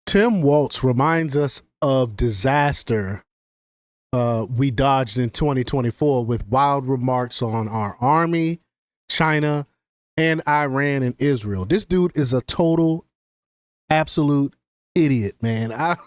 Tim Walz reminds us of disaster we dodged in 2024 with wild remarks on our army, China, and Iran and Israel. This dude is a total, absolute idiot, man. I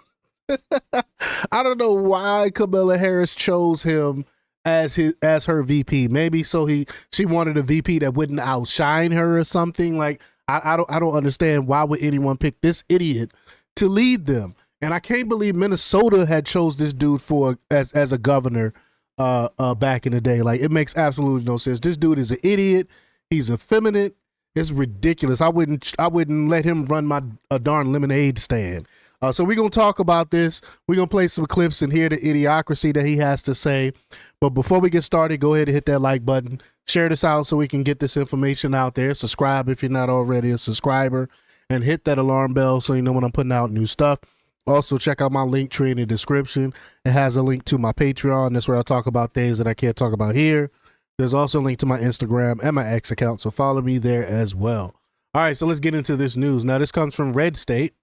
don't know why Kamala Harris chose him as her VP. Maybe so she wanted a VP that wouldn't outshine her or something. Like I don't understand why would anyone pick this idiot to lead them. And I can't believe Minnesota had chose this dude as a governor back in the day. Like, it makes absolutely no sense. This dude is an idiot. He's effeminate. It's ridiculous. I wouldn't let him run a darn lemonade stand. So we're going to talk about this. We're going to play some clips and hear the idiocracy that he has to say. But before we get started, go ahead and hit that like button. Share this out so we can get this information out there. Subscribe if you're not already a subscriber. And hit that alarm bell so you know when I'm putting out new stuff. Also, check out my link tree in the description. It has a link to my Patreon. That's where I talk about things that I can't talk about here. There's also a link to my Instagram and my X account, so follow me there as well. All right, so let's get into this news. Now, this comes from Red State,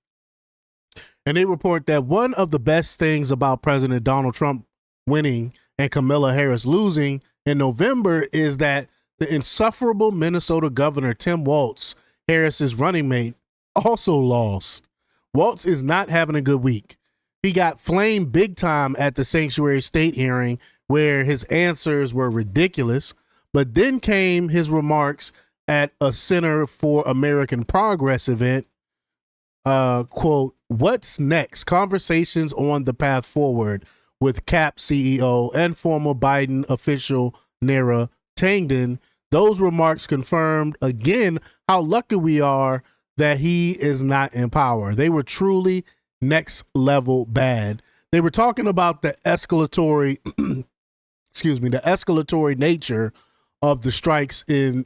and they report that one of the best things about President Donald Trump winning and Kamala Harris losing in November is that the insufferable Minnesota governor, Tim Walz, Harris's running mate, also lost. Walz is not having a good week. He got flamed big time at the sanctuary state hearing where his answers were ridiculous, but then came his remarks at a Center for American Progress event, quote, "What's next? Conversations on the path forward" with CAP CEO and former Biden official Nara Tangden. Those remarks confirmed again how lucky we are that he is not in power. They were truly next level bad. They were talking about the escalatory, the escalatory nature of the strikes in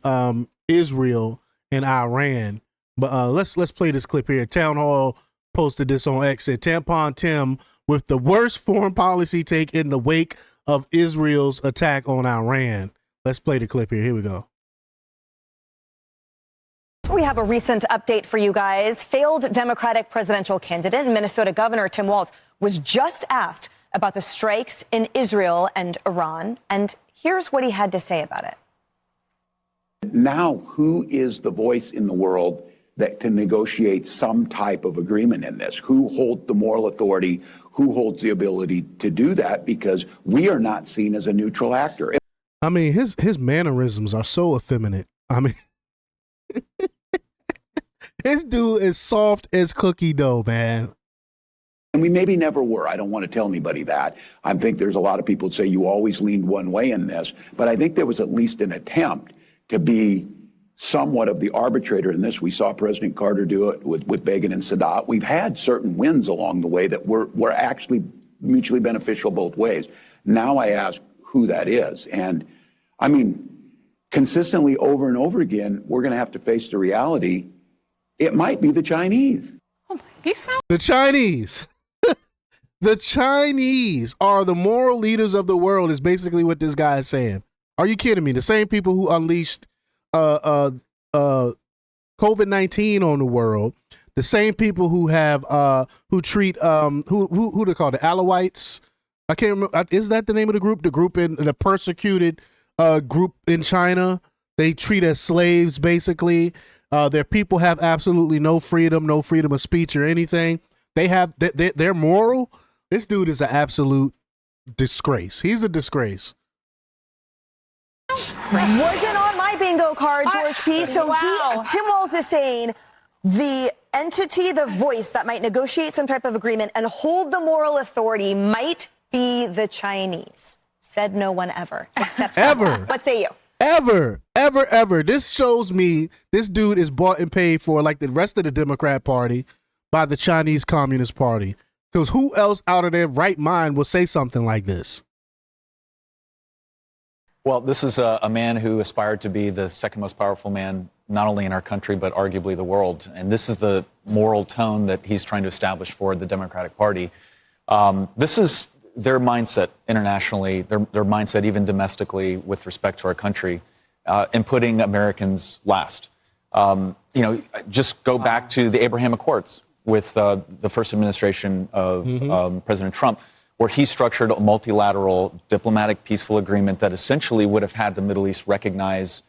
Israel and Iran. But let's play this clip here. Town Hall posted this on X. Said Tampon Tim with the worst foreign policy take in the wake of Israel's attack on Iran. Let's play the clip here. Here we go. We have a recent update for you guys. Failed Democratic presidential candidate and Minnesota Governor Tim Walz was just asked about the strikes in Israel and Iran, and here's what he had to say about it. Now, who is the voice in the world that can negotiate some type of agreement in this? Who holds the moral authority? Who holds the ability to do that? Because we are not seen as a neutral actor. I mean, his mannerisms are so effeminate. I mean, this dude is soft as cookie dough, man. And we maybe never were. I don't want to tell anybody that. I think there's a lot of people that say you always leaned one way in this. But I think there was at least an attempt to be somewhat of the arbitrator in this. We saw President Carter do it with Begin and Sadat. We've had certain wins along the way that were actually mutually beneficial both ways. Now I ask who that is. And I mean, consistently over and over again, we're going to have to face the reality. It might be the Chinese. Oh my, the Chinese. The Chinese are the moral leaders of the world is basically what this guy is saying. Are you kidding me? The same people who unleashed COVID-19 on the world, the same people who have who treat who they call the Alawites. I can't remember. Is that the name of the group? The group in the persecuted group in China. They treat as slaves basically. Their people have absolutely no freedom of speech or anything. They have they're moral. This dude is an absolute disgrace. He's a disgrace. Wasn't on my bingo card, George P. So wow. Tim Walz is saying the entity, the voice that might negotiate some type of agreement and hold the moral authority might be the Chinese. Said no one ever. Except ever. What say you? Ever. This shows me this dude is bought and paid for, like the rest of the Democrat Party, by the Chinese Communist Party. Because who else out of their right mind will say something like this? Well, this is a man who aspired to be the second most powerful man, not only in our country, but arguably the world. And this is the moral tone that he's trying to establish for the Democratic Party. This is their mindset internationally, their mindset even domestically with respect to our country, and putting Americans last. Just go back to the Abraham Accords. with the first administration of President Trump, where he structured a multilateral diplomatic peaceful agreement that essentially would have had the Middle East recognize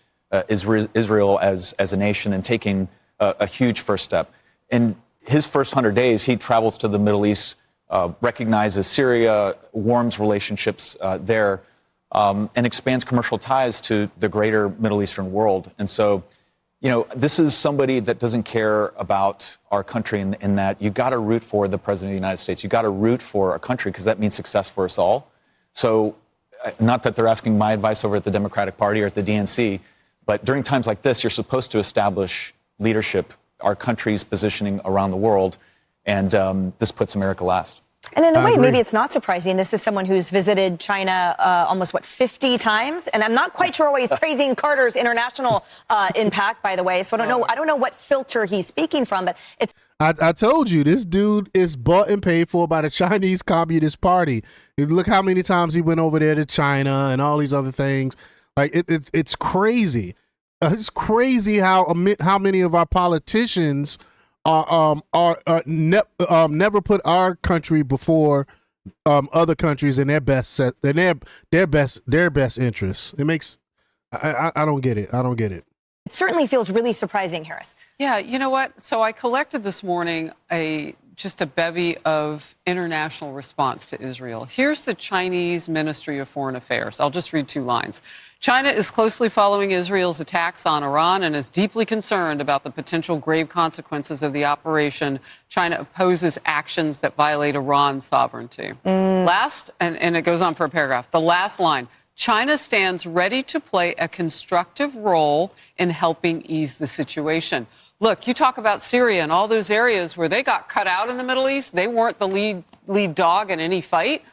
Israel as a nation and taking a huge first step. In his first 100 days, he travels to the Middle East, recognizes Syria, warms relationships there, and expands commercial ties to the greater Middle Eastern world. And so, you know, this is somebody that doesn't care about our country in that you've got to root for the President of the United States. You've got to root for a country because that means success for us all. So not that they're asking my advice over at the Democratic Party or at the DNC, but during times like this, you're supposed to establish leadership, our country's positioning around the world, and this puts America last. And in a way, maybe it's not surprising. This is someone who's visited China almost, 50 times? And I'm not quite sure why he's praising Carter's international impact, by the way. So I don't know what filter he's speaking from, but it's... I told you, this dude is bought and paid for by the Chinese Communist Party. Look how many times he went over there to China and all these other things. Like, it's crazy. It's crazy how many of our politicians never put our country before other countries in their best interests. It makes I don't get it. I don't get it. It certainly feels really surprising, Harris. Yeah, you know what? So I collected this morning just a bevy of international response to Israel. Here's the Chinese Ministry of Foreign Affairs. I'll just read 2 lines. China is closely following Israel's attacks on Iran and is deeply concerned about the potential grave consequences of the operation. China opposes actions that violate Iran's sovereignty. Last, and it goes on for a paragraph, the last line, China stands ready to play a constructive role in helping ease the situation. Look, you talk about Syria and all those areas where they got cut out in the Middle East. They weren't the lead dog in any fight.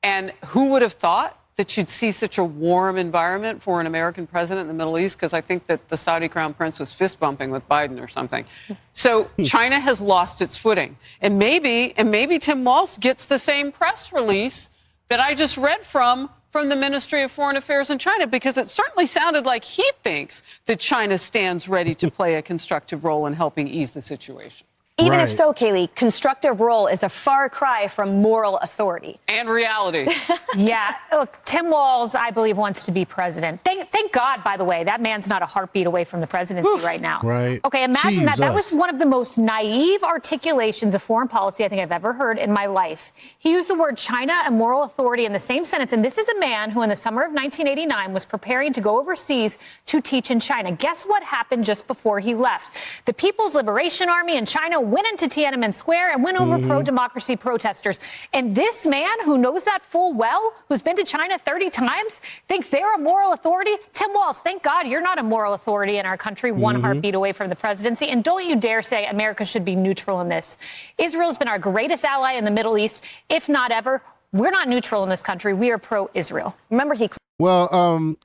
And who would have thought that you'd see such a warm environment for an American president in the Middle East? Because I think that the Saudi crown prince was fist bumping with Biden or something. So China has lost its footing. And maybe Tim Walz gets the same press release that I just read from the Ministry of Foreign Affairs in China, because it certainly sounded like he thinks that China stands ready to play a constructive role in helping ease the situation. Even if so, Kayleigh, constructive role is a far cry from moral authority. And reality. Yeah. Look, Tim Walz, I believe, wants to be president. Thank God, by the way, that man's not a heartbeat away from the presidency right now. Right. Okay, imagine Jesus. that. That was one of the most naive articulations of foreign policy I think I've ever heard in my life. He used the word China and moral authority in the same sentence. And this is a man who in the summer of 1989 was preparing to go overseas to teach in China. Guess what happened just before he left? The People's Liberation Army in China went into Tiananmen Square and went over pro-democracy protesters. And this man who knows that full well, who's been to China 30 times, thinks they're a moral authority. Tim Walz, thank God you're not a moral authority in our country, one heartbeat away from the presidency. And don't you dare say America should be neutral in this. Israel's been our greatest ally in the Middle East, if not ever. We're not neutral in this country. We are pro-Israel. Remember, he... Well,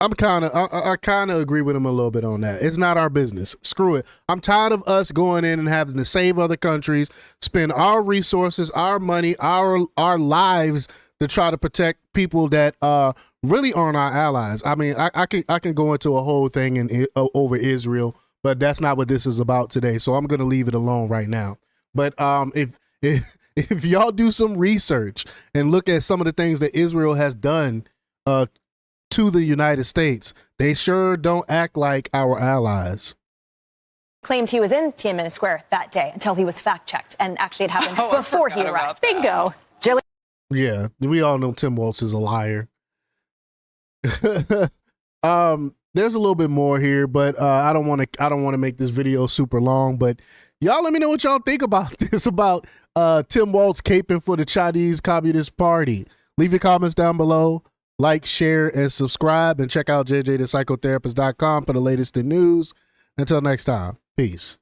I kind of agree with him a little bit on that. It's not our business. Screw it. I'm tired of us going in and having to save other countries, spend our resources, our money, our lives to try to protect people that really aren't our allies. I mean, I can go into a whole thing over Israel, but that's not what this is about today. So I'm going to leave it alone right now. But if y'all do some research and look at some of the things that Israel has done to the United States, they sure don't act like our allies. Claimed he was in Tiananmen Square that day until he was fact-checked, and actually it happened before he arrived. Bingo. Yeah, we all know Tim Walz is a liar. There's a little bit more here, but I don't want to make this video super long. But y'all, let me know what y'all think about this, about Tim Walz caping for the Chinese Communist Party. Leave your comments down below. Like, share, and subscribe, and check out jjthepsychotherapist.com for the latest in news. Until next time, peace.